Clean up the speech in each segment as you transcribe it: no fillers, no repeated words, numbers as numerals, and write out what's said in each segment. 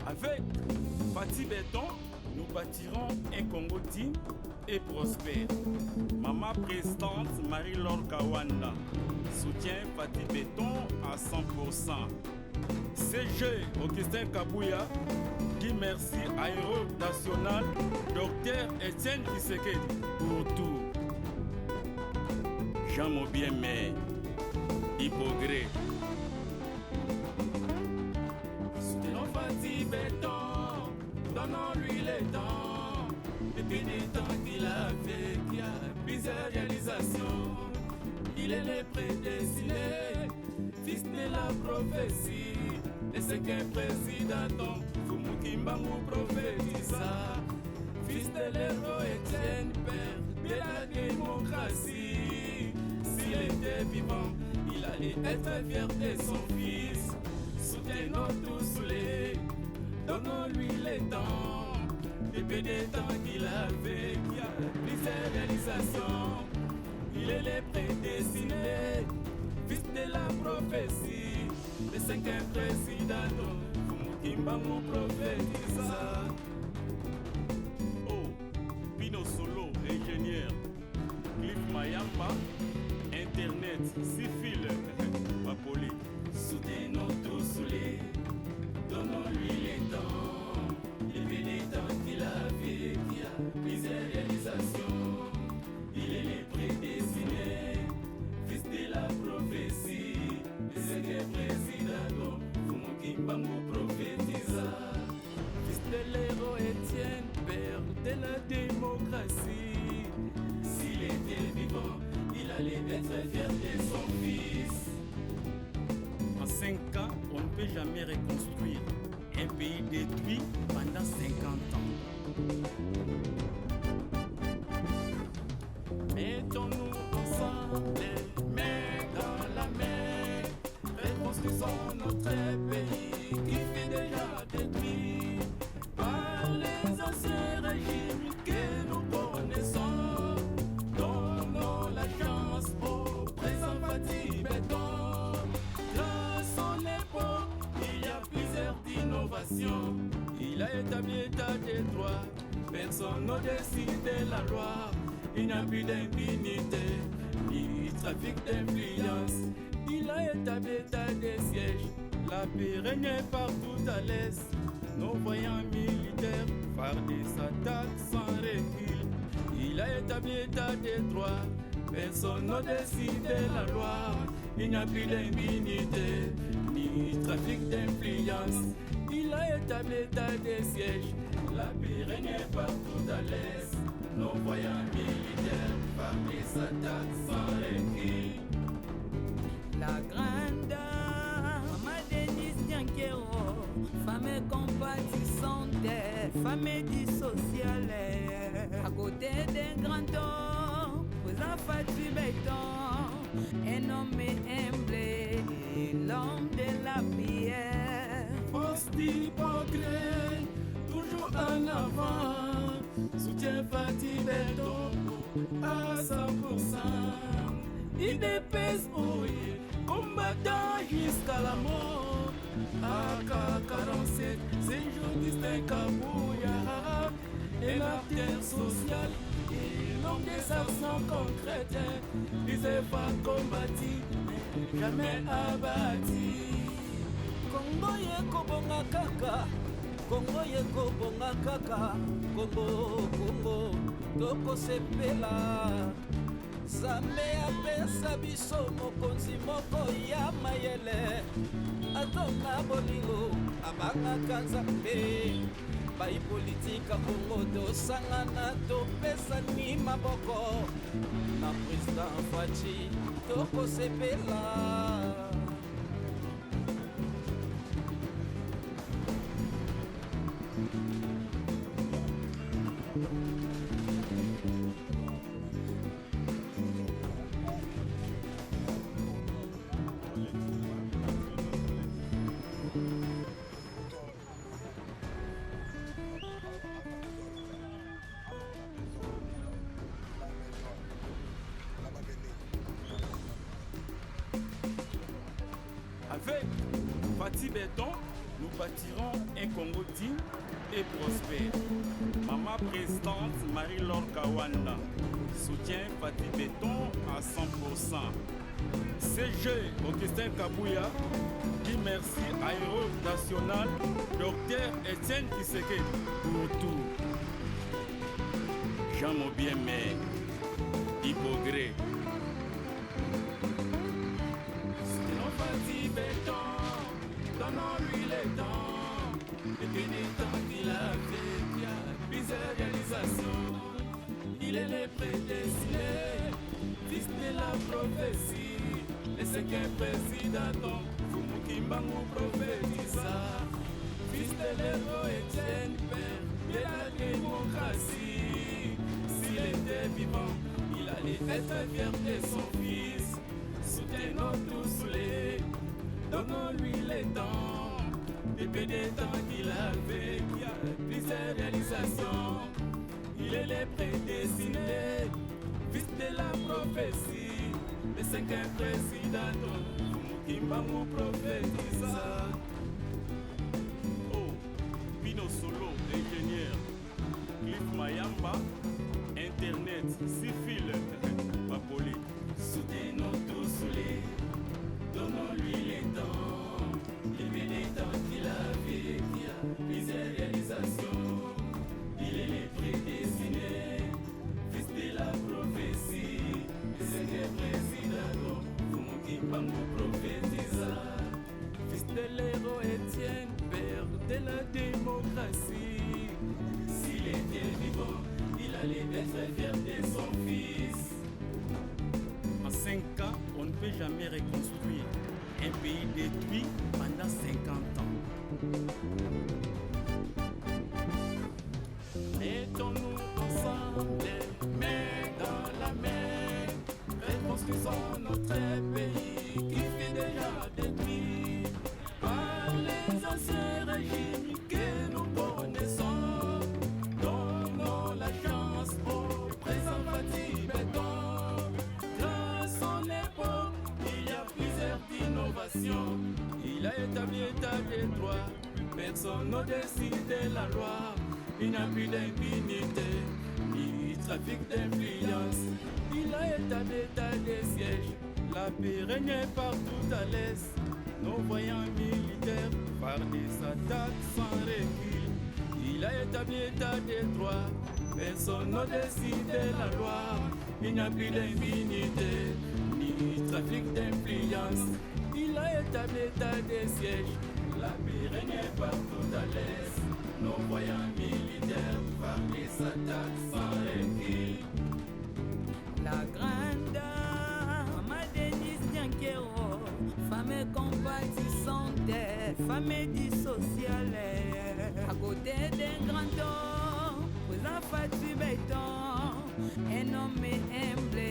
Avec Fatih Béton, nous bâtirons un Congo digne et prospère. Maman présidente Marie-Laure Kawanda soutient Fatih Béton à 100%. CG Augustin Kabouya, Guy Merci Aéro National, Dr Etienne Tshisekedi pour tout. Jean Mobiemé, Hypogré. Soutenons Fatih Béton, donnons-lui le temps. Depuis des temps qu'il a fait, qu'il a plusieurs réalisations. Il est le prédestiné, fils de la prophétie. Et c'est qu'un président, Fumukimbangu prophétisa. Fils de l'héros Etienne, père de la démocratie. S'il était vivant, il allait être fier de son fils. Soutenons tous les, donnons-lui le temps. Depuis des temps qu'il avait, qu'il a plusieurs réalisations. Il est le prédestiné, fils de la prophétie. Le cinquième président, Fumukimbangu prophétisa. Oh, Pino Solo, ingénieur. Cliff Mayamba, Internet, Civil, Mapoli. Soutenons tous les, donnons-lui le temps. Depuis les temps qu'il a fait, qu'il a plusieurs réalisations. Il est le prédestiné, fils de la prophétie. Le cinquième président, Fumukimbangu prophétisa. Fils de l'héros Etienne, père de la démocratie. S'il était vivant, il allait être fier de son fils. En 5 ans, on ne peut jamais reconstruire un pays détruit pendant 50 ans. Mettons-nous ensemble, les mains dans la main. Reconstruisons notre pays qui fut déjà détruit par les anciens régimes que nous connaissons. Donnons la chance au présent Fatih Béton. Dans son époque, il y a plusieurs innovations. Il a établi l'état des droits. Personne n'au-dessus de la loi. Il n'y a plus d'impunité, ni trafic d'influence. Il a établi l'état des sièges. La paix régnait partout à l'est. Nos voyants militaires fardaient sa attaque sans recul. Il a établi l'état des droits. Personne n'au-dessus de la loi. Il n'y a plus d'impunité, ni trafic d'influence. Il a établi l'état des sièges. La paix régnait partout à l'est. Nos voyants militaires fardaient sa attaque sans recul. La grande Maman Denise Nyankero, femme compatissante, femme dissociale. À côté d'un grand homme, posant Fatih Béton, un homme humble, l'homme de la prière. Force d'hypocrite, toujours en avant, soutient Fatih Béton à 100%. Il dépèse, oui, combattant jusqu'à la mort. AK-47, c'est un jour distinct Kabouya. Et l'acteur social, et l'homme des actions concrètes. Ils efforts combattus, mais jamais abattus. Congo yeko bonga kaka, Congo yeko bonga kaka, Congo, Congo, toko sepela. Zambe apesa biso mokonzi moko ya mayele. Atonga bolingo, abangaka Nzambe. Bai politika Congo tosangana topesani maboko. Na président Fatih toko sepela. Avec Fatih Béton, nous bâtirons un Congo digne et prospère. Maman présidente Marie-Laure Kawanda soutient Fatih Béton à 100%. CG Augustin Kabouya dit merci à Héros National Dr Etienne Kiseke pour tout. Jean Mobien Mère, Hypogré. Sinon Fatih Béton, donnons-lui les temps. Et puis des temps qu'il a fait, il y a plusieurs réalisations. Il est le prédestiné, fils de la prophétie. Le cinquième président, Fumukimbangu prophétisa. Fils de l'héros Etienne, père de la démocratie. S'il était vivant, il allait être fier de son fils. Soutenons tous les, donnons-lui les temps. Depuis des temps qu'il avait, il y a plusieurs réalisations. Il est le prédestiné, fils de la prophétie. Le cinquième président, Fumukimbangu prophétisa. Oh, Pino Solo, ingénieur. Cliff Mayamba, Internet, Sifil, Papoli. Soutenons tous les, donnons-lui les temps. Depuis les temps qu'il avait, il y a plusieurs réalisations. Il est le prédestiné, fils de la prophétie. Le cinquième président, Fumukimbangu prophétisa. Fils de l'héros Etienne, père de la démocratie. S'il était vivant, il allait être fier de son fils. En 5 ans, on ne peut jamais reconstruire un pays détruit pendant 50 ans. Mettons-nous ensemble, main dans la main, reconstruisons notre pays qui fut déjà détruit par les anciens régimes que nous connaissons. Donnons la chance au présent Fatih Béton. Dans son époque, il y a plusieurs innovations. Il a établi état de droit, personne n'au-dessus de la loi. Il n'y a plus d'impunité, ni trafic d'influence. Il a établi état de siège. La paix régnait partout à l'est. Nos voyants militaires par des attaques sans recul. Il a établi état de droit, personne n'au-dessus de la loi. Il n'y a plus d'impunité, ni trafic d'influence. Il a établi état de siège. La paix régnait partout à l'est. Nos voyants militaires par les attaques sans recul. La grande dame, Maman Denise Dianquero, femme compatissante, femme dissociale, à côté d'un grand homme, présent Fatih Béton, un homme humble,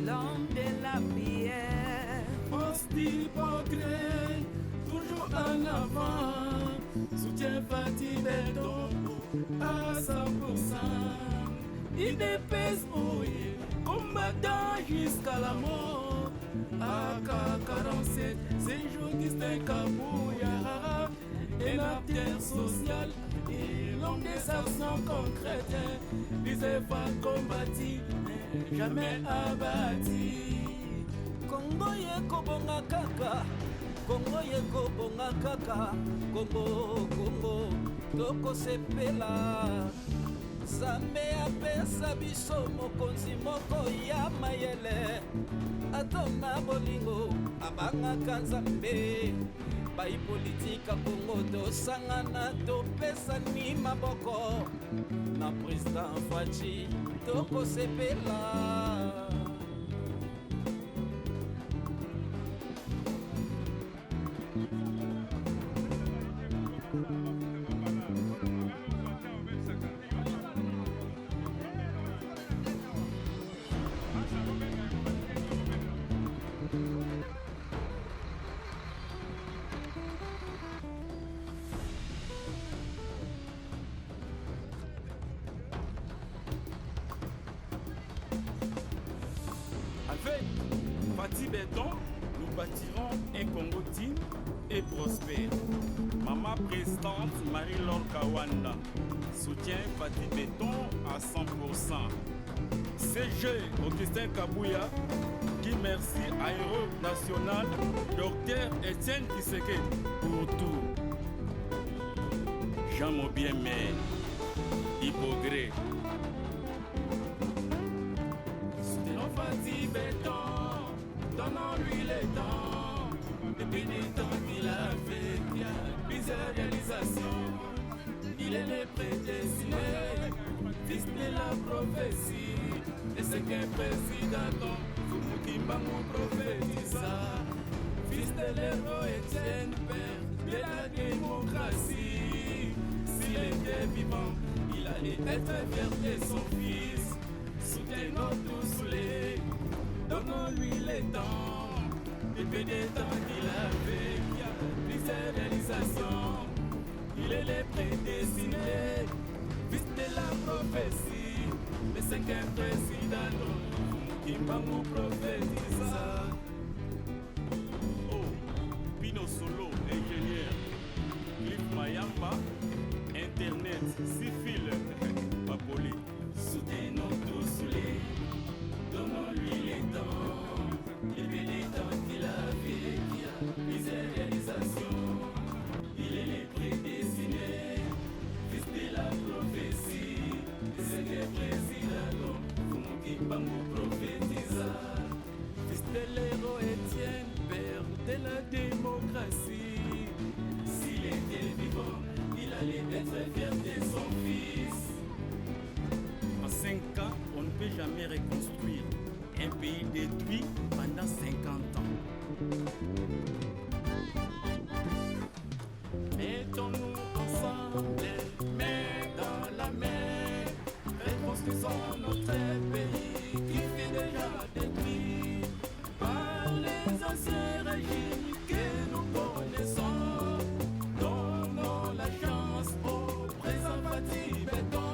l'homme de la prière. Post-hypocrite, toujours en avant, soutient Fatih Béton à 100%. Il dépèse oui, combattant jusqu'à la mort. AK-47, c'est Augustin Kabouya, un acteur social et l'homme des actions concrètes. Les efforts combattus, jamais abattus. Congo yeko bonga kaka, Congo yeko bonga kaka, Congo, Congo, toko sepela. Nzambe apesa biso mokonzi moko ya mayele, atona bolingo abangaka Nzambe. Baipolitika Congo tosangana topesani maboko, na président Fatih toko sepela. Avec Fatih Béton, nous bâtirons un Congo digne et prospère. Maman présidente Marie-Laure Kawanda soutient Fatih Béton à 100%. CG Augustin Kabouya qui merci à Héros National Dr Etienne Kiseke pour tout. Jean Mobiemé, Hypogré. Soutenons Fatih Béton, donnons-lui les temps. Depuis des temps qu'il a fait, il y a plusieurs réalisations. Il est le prédestiné, fils de la prophétie. Et c'est qu'un président, Fumukimbangu prophétisa. Fils de l'héros Etienne, père de la démocratie. S'il était vivant, il allait être fier de son fils. Soutenons tous les, donnons-lui les temps. Depuis des temps qu'il a fait, il y a plusieurs réalisations. Il est le prédestiné, fils de la prophétie. Le cinquième président, Kimbangu prophétisa. Oh, Pino Solo, ingénieur. Cliff Mayamba, Internet, Sifil, Papoli. Soutenons tous les, donnons-lui les temps. Depuis les temps qu'il a fait, il y a plusieurs réalisations. Il est le prédestiné, fils de la prophétie. C'est le président, Fumukimbangu prophétisa. Fils de l'héros Etienne, père de la démocratie. S'il était vivant, il allait être fier de son fils. En 5 ans, on ne peut jamais reconstruire un pays détruit pendant 50 ans. Mettons-nous ensemble, main dans la main, reconstruisons notre pays qui fut déjà détruit par les anciens régimes que nous connaissons. Donnons la chance au présent Fatih Béton.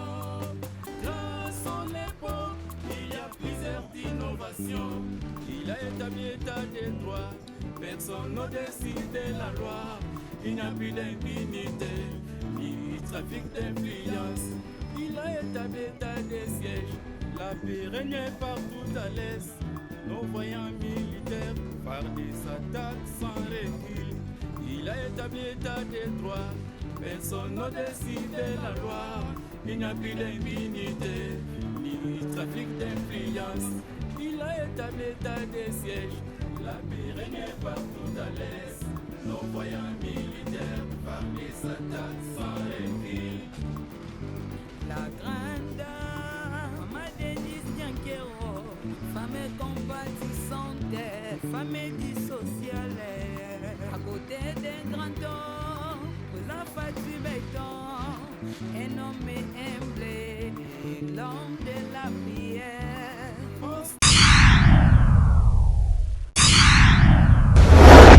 Grâce à l'époque, il y a plusieurs innovations. Il a établi l'état des droits, personne n'au-dessus de la loi. Il n'y a plus d'impunité, ni trafic d'influence. Il a établi l'état des sièges, la paix régnait partout à l'est. Nos voyants militaires par des attaques sans recul. Il a établi l'état des droits, personne n'au-dessus de la loi. Il n'y a plus d'impunité, ni trafic d'influence. Il a établi l'état des sièges, la paix régnait partout à l'est. Nos voyants militaires